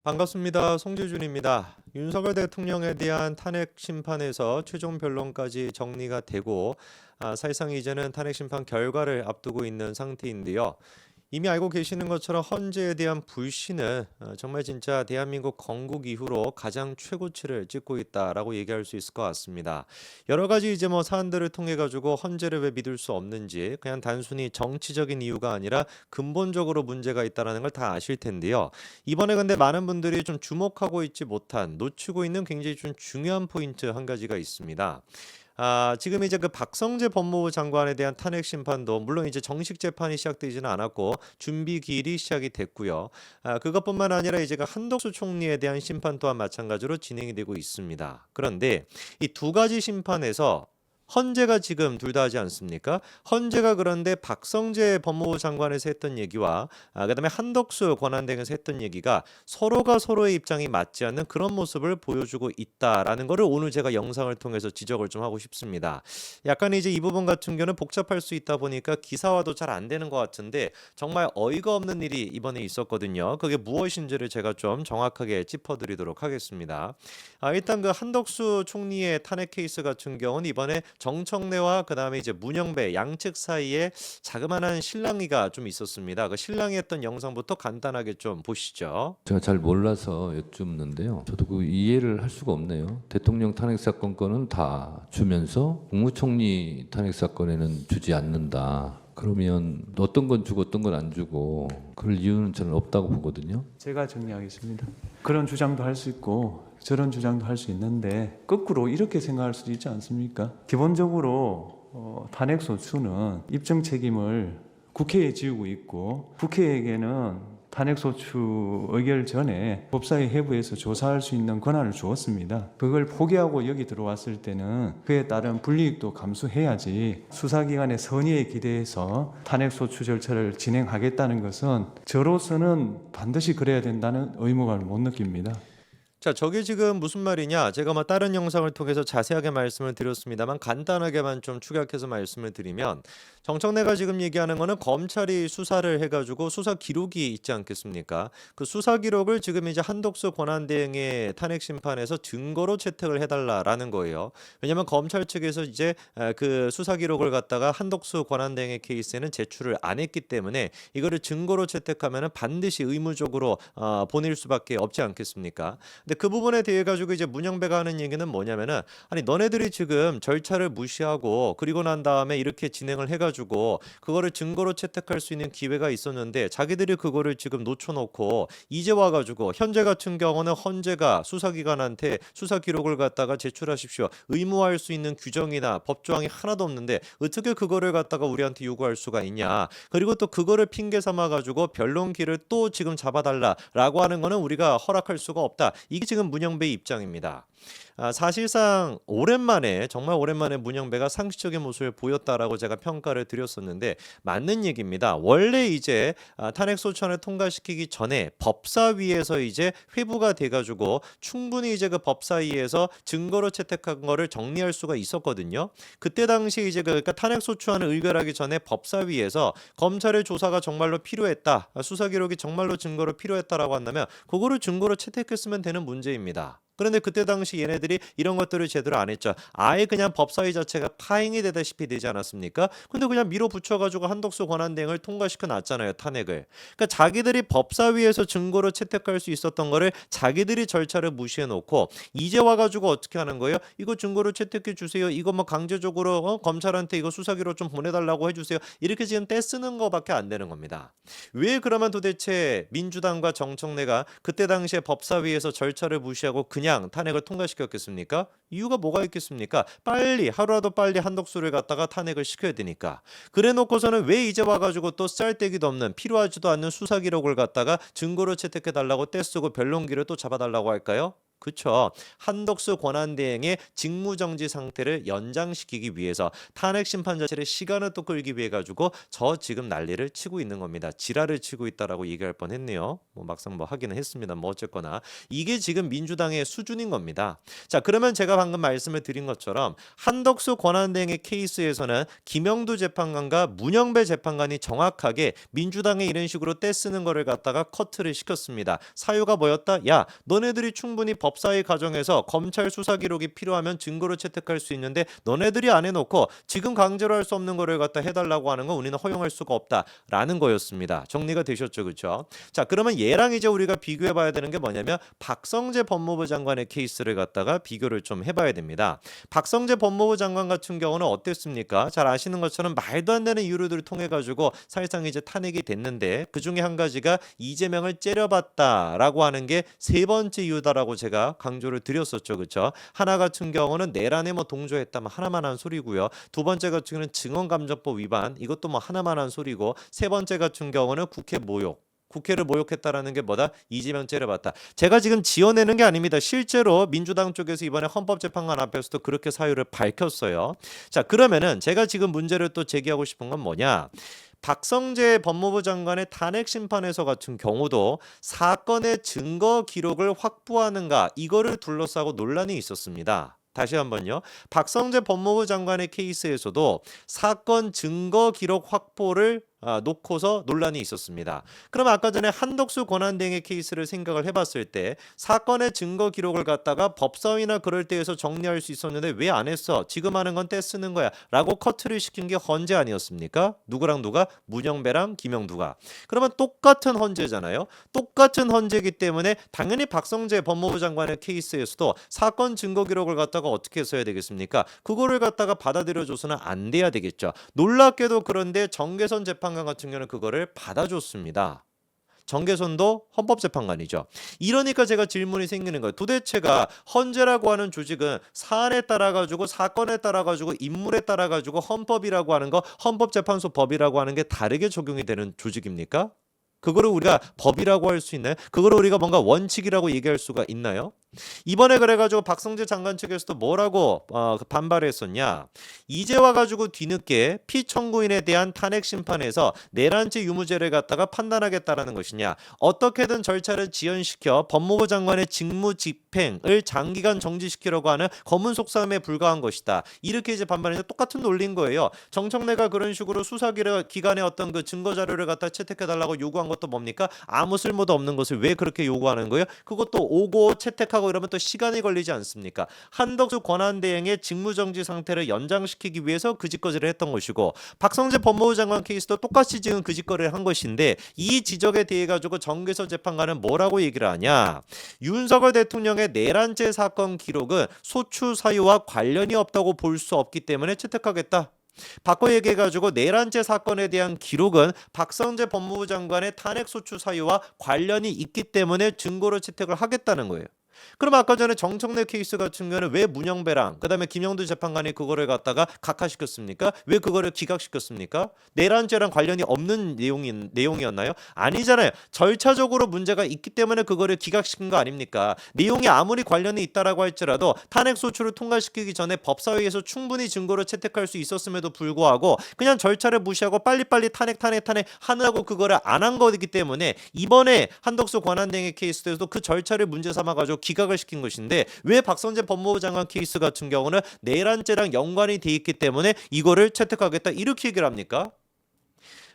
반갑습니다. 송재준입니다. 윤석열 대통령에 대한 탄핵 심판에서 최종 변론까지 정리가 되고 사실상 이제는 탄핵 심판 결과를 앞두고 있는 상태인데요. 이미 알고 계시는 것처럼 헌재에 대한 불신은 정말 진짜 대한민국 건국 이후로 가장 최고치를 찍고 있다라고 얘기할 수 있을 것 같습니다. 여러 가지 이제 뭐 사안들을 통해 가지고 헌재를 왜 믿을 수 없는지 그냥 단순히 정치적인 이유가 아니라 근본적으로 문제가 있다라는 걸 다 아실 텐데요. 이번에 근데 많은 분들이 좀 주목하고 있지 못한 놓치고 있는 굉장히 좀 중요한 포인트 한 가지가 있습니다. 지금 이제 그 박성재 법무부 장관에 대한 탄핵 심판도 물론 이제 정식 재판이 시작되지는 않았고 준비 기일이 시작이 됐고요. 그것뿐만 아니라 이제 그 한덕수 총리에 대한 심판 또한 마찬가지로 진행이 되고 있습니다. 그런데 이 두 가지 심판에서 헌재가 지금 둘 다 하지 않습니까? 헌재가 그런데 박성재 법무부 장관에서 했던 얘기와 그다음에 한덕수 권한대행에서 했던 얘기가 서로가 서로의 입장이 맞지 않는 그런 모습을 보여주고 있다라는 거를 오늘 제가 영상을 통해서 지적을 좀 하고 싶습니다. 약간 이제 이 부분 같은 경우는 복잡할 수 있다 보니까 기사화도 잘 안 되는 것 같은데 정말 어이가 없는 일이 이번에 있었거든요. 그게 무엇인지를 제가 좀 정확하게 짚어드리도록 하겠습니다. 일단 그 한덕수 총리의 탄핵 케이스 같은 경우는 이번에 정청래와 그다음에 이제 문영배 양측 사이에 자그마한 실랑이가 좀 있었습니다. 그 실랑이 했던 영상부터 간단하게 좀 보시죠. 제가 잘 몰라서 여쭙는데요. 저도 그 이해를 할 수가 없네요. 대통령 탄핵 사건 건은 다 주면서 국무총리 탄핵 사건에는 주지 않는다. 그러면 어떤 건 주고 어떤 건 안 주고 그럴 이유는 저는 없다고 보거든요. 제가 정리하겠습니다. 그런 주장도 할 수 있고 저런 주장도 할 수 있는데 거꾸로 이렇게 생각할 수도 있지 않습니까? 기본적으로 탄핵소추는 입증 책임을 국회에 지우고 있고 국회에게는 탄핵소추 의결 전에 법사위 해부에서 조사할 수 있는 권한을 주었습니다. 그걸 포기하고 여기 들어왔을 때는 그에 따른 불이익도 감수해야지 수사기관의 선의에 기대해서 탄핵소추 절차를 진행하겠다는 것은 저로서는 반드시 그래야 된다는 의무감을 못 느낍니다. 자, 저게 지금 무슨 말이냐? 제가 뭐 다른 영상을 통해서 자세하게 말씀을 드렸습니다만 간단하게만 좀 축약해서 말씀을 드리면 정청래가 지금 얘기하는 거는 검찰이 수사를 해가지고 수사 기록이 있지 않겠습니까? 그 수사 기록을 지금 이제 한덕수 권한대행의 탄핵 심판에서 증거로 채택을 해달라라는 거예요. 왜냐하면 검찰 측에서 이제 그 수사 기록을 갖다가 한덕수 권한대행의 케이스에는 제출을 안 했기 때문에 이거를 증거로 채택하면은 반드시 의무적으로 보낼 수밖에 없지 않겠습니까? 근데 그 부분에 대해 가지고 이제 문영배가 하는 얘기는 뭐냐면은 아니 너네들이 지금 절차를 무시하고 그리고 난 다음에 이렇게 진행을 해가지고 그거를 증거로 채택할 수 있는 기회가 있었는데 자기들이 그거를 지금 놓쳐놓고 이제 와가지고 현재 같은 경우는 헌재가 수사기관한테 수사 기록을 갖다가 제출하십시오 의무화할 수 있는 규정이나 법조항이 하나도 없는데 어떻게 그거를 갖다가 우리한테 요구할 수가 있냐. 그리고 또 그거를 핑계 삼아 가지고 변론기를 또 지금 잡아달라라고 하는 거는 우리가 허락할 수가 없다. 이게 지금 문영배의 입장입니다. 사실상 오랜만에 정말 오랜만에 문영배가 상식적인 모습을 보였다라고 제가 평가를 드렸었는데 맞는 얘기입니다. 원래 이제 탄핵 소추안을 통과시키기 전에 법사위에서 이제 회부가 돼가지고 충분히 이제 그 법사위에서 증거로 채택한 거를 정리할 수가 있었거든요. 그때 당시 이제 그러니까 탄핵 소추안을 의결하기 전에 법사위에서 검찰의 조사가 정말로 필요했다, 수사 기록이 정말로 증거로 필요했다라고 한다면 그거를 증거로 채택했으면 되는 문제입니다. 그런데 그때 당시 얘네들이 이런 것들을 제대로 안 했죠. 아예 그냥 법사위 자체가 파행이 되다시피 되지 않았습니까? 근데 그냥 밀어붙여가지고 한덕수 권한대행을 통과시켜 놨잖아요, 탄핵을. 그러니까 자기들이 법사위에서 증거로 채택할 수 있었던 거를 자기들이 절차를 무시해 놓고 이제 와가지고 어떻게 하는 거예요? 이거 증거로 채택해 주세요. 이거 뭐 강제적으로 검찰한테 이거 수사기로 좀 보내달라고 해주세요. 이렇게 지금 떼쓰는 거밖에 안 되는 겁니다. 왜 그러면 도대체 민주당과 정청래가 그때 당시에 법사위에서 절차를 무시하고 그냥 탄핵을 통과시켰겠습니까? 이유가 뭐가 있겠습니까? 빨리 하루라도 빨리 한덕수를 갖다가 탄핵을 시켜야 되니까. 그래 놓고서는 왜 이제 와가지고 또 쌀데기도 없는 필요하지도 않는 수사 기록을 갖다가 증거로 채택해 달라고 떼쓰고 변론기를 또 잡아달라고 할까요? 그쵸. 한덕수 권한대행의 직무정지 상태를 연장시키기 위해서 탄핵 심판 자체를 시간을 또 끌기 위해 가지고 저 지금 난리를 치고 있는 겁니다. 지랄을 치고 있다라고 얘기할 뻔했네요. 뭐 막상 뭐 하기는 했습니다. 뭐 어쨌거나 이게 지금 민주당의 수준인 겁니다. 자, 그러면 제가 방금 말씀을 드린 것처럼 한덕수 권한대행의 케이스에서는 김영두 재판관과 문영배 재판관이 정확하게 민주당의 이런 식으로 떼쓰는 거를 갖다가 커트를 시켰습니다. 사유가 뭐였다? 야, 너네들이 충분히 법사위 과정에서 검찰 수사 기록이 필요하면 증거로 채택할 수 있는데 너네들이 안 해놓고 지금 강제로 할 수 없는 거를 갖다 해달라고 하는 거 우리는 허용할 수가 없다라는 거였습니다. 정리가 되셨죠, 그렇죠? 자, 그러면 얘랑 이제 우리가 비교해봐야 되는 게 뭐냐면 박성재 법무부 장관의 케이스를 갖다가 비교를 좀 해봐야 됩니다. 박성재 법무부 장관 같은 경우는 어땠습니까? 잘 아시는 것처럼 말도 안 되는 이유들을 통해 가지고 사실상 이제 탄핵이 됐는데 그 중에 한 가지가 이재명을 째려봤다라고 하는 게 세 번째 이유다라고 제가 강조를 드렸었죠, 그렇죠? 하나 같은 경우는 내란에 뭐 동조했다면 하나만 한 소리고요. 두 번째 같은 경우는 증언감정법 위반 이것도 뭐 하나만 한 소리고 세 번째 같은 경우는 국회 모욕. 국회를 모욕했다라는 게 뭐다? 이재명 째려봤다. 제가 지금 지어내는 게 아닙니다. 실제로 민주당 쪽에서 이번에 헌법재판관 앞에서도 그렇게 사유를 밝혔어요. 자, 그러면은 제가 지금 문제를 또 제기하고 싶은 건 뭐냐? 박성재 법무부 장관의 탄핵 심판에서 같은 경우도 사건의 증거 기록을 확보하는가 이거를 둘러싸고 논란이 있었습니다. 다시 한번요. 박성재 법무부 장관의 케이스에서도 사건 증거 기록 확보를 놓고서 논란이 있었습니다. 그럼 아까 전에 한덕수 권한대행의 케이스를 생각을 해봤을 때 사건의 증거 기록을 갖다가 법사위나 그럴 때에서 정리할 수 있었는데 왜 안 했어? 지금 하는 건 떼쓰는 거야 라고 커트를 시킨 게 헌재 아니었습니까? 누구랑 누가? 문영배랑 김영두가. 그러면 똑같은 헌재잖아요. 똑같은 헌재이기 때문에 당연히 박성재 법무부 장관의 케이스에서도 사건 증거 기록을 갖다가 어떻게 써야 되겠습니까? 그거를 갖다가 받아들여줘서는 안 돼야 되겠죠. 놀랍게도 그런데 정계선 재판관 같은 경우는 그거를 받아줬습니다. 정계선도 헌법재판관이죠. 이러니까 제가 질문이 생기는 거예요. 도대체가 헌재라고 하는 조직은 사안에 따라 가지고 사건에 따라 가지고 인물에 따라 가지고 헌법이라고 하는 거 헌법재판소 법이라고 하는 게 다르게 적용이 되는 조직입니까? 그거를 우리가 법이라고 할 수 있나요? 그거를 우리가 뭔가 원칙이라고 얘기할 수가 있나요? 이번에 그래가지고 박성재 장관 측에서도 뭐라고 반발했었냐? 이제 와가지고 뒤늦게 피청구인에 대한 탄핵 심판에서 내란죄 유무죄를 갖다가 판단하겠다라는 것이냐? 어떻게든 절차를 지연시켜 법무부 장관의 직무 집행을 장기간 정지시키려고 하는 검은 속셈에 불과한 것이다. 이렇게 이제 반발했는데 똑같은 논리인 거예요. 정청래가 그런 식으로 수사기관의 어떤 그 증거 자료를 갖다 채택해달라고 요구한 것도 뭡니까? 아무 쓸모도 없는 것을 왜 그렇게 요구하는 거예요? 그것도 오고 채택하고 이러면 또 시간이 걸리지 않습니까? 한덕수 권한대행의 직무정지 상태를 연장시키기 위해서 그 짓거리를 했던 것이고 박성재 법무부 장관 케이스도 똑같이 지금 그 짓거리를 한 것인데 이 지적에 대해 가지고 정계선 재판관은 뭐라고 얘기를 하냐? 윤석열 대통령의 내란죄 사건 기록은 소추 사유와 관련이 없다고 볼 수 없기 때문에 채택하겠다. 바꿔 얘기해가지고 내란죄 사건에 대한 기록은 박성재 법무부 장관의 탄핵소추 사유와 관련이 있기 때문에 증거로 채택을 하겠다는 거예요. 그럼 아까 전에 정청래 케이스 같은 경우는 왜 문영배랑 그다음에 김영두 재판관이 그거를 갖다가 각하시켰습니까? 왜 그거를 기각시켰습니까? 내란죄랑 관련이 없는 내용이었나요? 아니잖아요. 절차적으로 문제가 있기 때문에 그거를 기각시킨 거 아닙니까? 내용이 아무리 관련이 있다라고 할지라도 탄핵 소추를 통과시키기 전에 법사위에서 충분히 증거로 채택할 수 있었음에도 불구하고 그냥 절차를 무시하고 빨리빨리 탄핵 하느라고 그거를 안 한 거기 때문에 이번에 한덕수 권한대행의 케이스에서도 그 절차를 문제 삼아가지고 기각을 시킨 것인데 왜 박성재 법무부 장관 케이스 같은 경우는 내란죄랑 연관이 돼 있기 때문에 이거를 채택하겠다 이렇게 얘기를 합니까?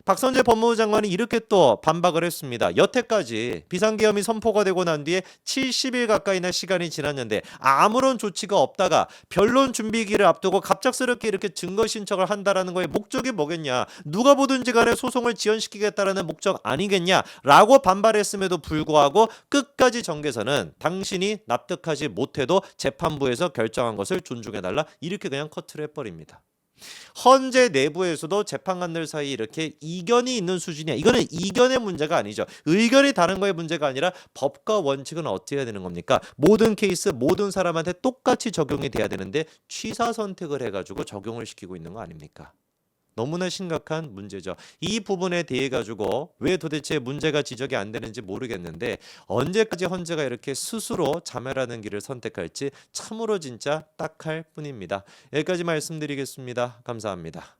박성재 법무부 장관이 이렇게 또 반박을 했습니다. 여태까지 비상계엄이 선포가 되고 난 뒤에 70일 가까이나 시간이 지났는데 아무런 조치가 없다가 변론 준비기를 앞두고 갑작스럽게 이렇게 증거 신청을 한다라는 거에 목적이 뭐겠냐? 누가 보든지 간에 소송을 지연시키겠다라는 목적 아니겠냐라고 반발했음에도 불구하고 끝까지 정계선은 당신이 납득하지 못해도 재판부에서 결정한 것을 존중해달라 이렇게 그냥 커트를 해버립니다. 헌재 내부에서도 재판관들 사이 이렇게 이견이 있는 수준이야. 이거는 이견의 문제가 아니죠. 의견이 다른 거의 문제가 아니라 법과 원칙은 어떻게 해야 되는 겁니까? 모든 케이스 모든 사람한테 똑같이 적용이 돼야 되는데 취사 선택을 해가지고 적용을 시키고 있는 거 아닙니까? 너무나 심각한 문제죠. 이 부분에 대해 가지고 왜 도대체 문제가 지적이 안 되는지 모르겠는데 언제까지 헌재가 이렇게 스스로 자멸하는 길을 선택할지 참으로 진짜 딱할 뿐입니다. 여기까지 말씀드리겠습니다. 감사합니다.